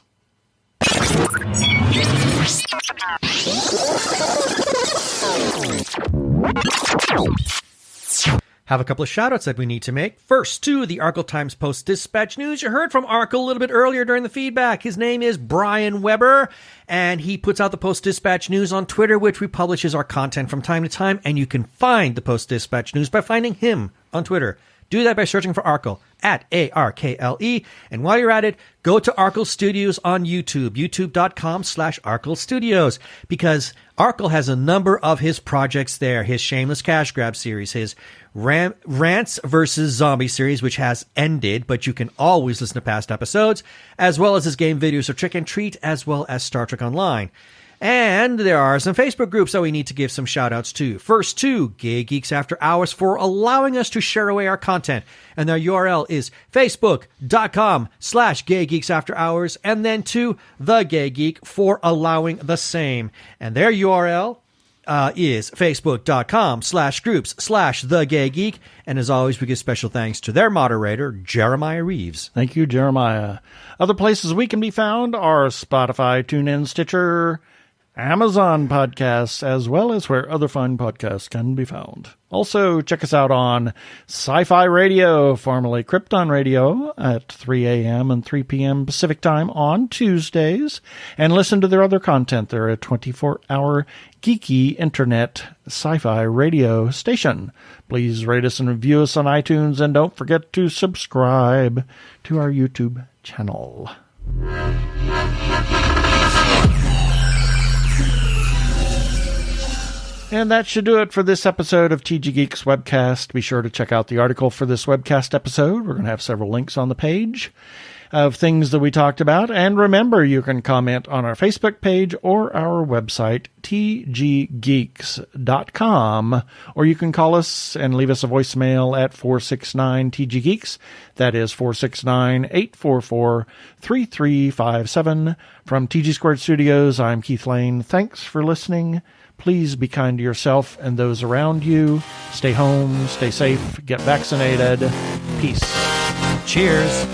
Have a couple of shout-outs that we need to make. First, to the Arkle Times Post-Dispatch News. You heard from Arkle a little bit earlier during the feedback. His name is Brian Weber, and he puts out the Post-Dispatch News on Twitter, which republishes our content from time to time, and you can find the Post-Dispatch News by finding him on Twitter. Do that by searching for Arkle, at ARKLE. And while you're at it, go to Arkle Studios on YouTube, youtube.com/Arkle Studios, because Arkle has a number of his projects there. His Shameless Cash Grab series, his Rants versus Zombie series, which has ended, but you can always listen to past episodes, as well as his game videos of Trick and Treat, as well as Star Trek Online. And there are some Facebook groups that we need to give some shout-outs to. First, to Gay Geeks After Hours for allowing us to share away our content. And their URL is facebook.com/Gay Geeks After Hours. And then to The Gay Geek for allowing the same. And their URL is facebook.com/groups/The Gay Geek. And as always, we give special thanks to their moderator, Jeremiah Reeves. Thank you, Jeremiah. Other places we can be found are Spotify, TuneIn, Stitcher, Amazon Podcasts, as well as where other fine podcasts can be found. Also, check us out on Sci-Fi Radio, formerly Krypton Radio, at 3 a.m. and 3 p.m. Pacific Time on Tuesdays, and listen to their other content. They're a 24-hour geeky internet sci-fi radio station. Please rate us and review us on iTunes, and don't forget to subscribe to our YouTube channel. And that should do it for this episode of TG Geeks Webcast. Be sure to check out the article for this webcast episode. We're going to have several links on the page of things that we talked about. And remember, you can comment on our Facebook page or our website, tggeeks.com. Or you can call us and leave us a voicemail at 469-TG-GEEKS. That is 469-844-3357. From TG Squared Studios, I'm Keith Lane. Thanks for listening. Please be kind to yourself and those around you. Stay home, stay safe, get vaccinated. Peace. Cheers.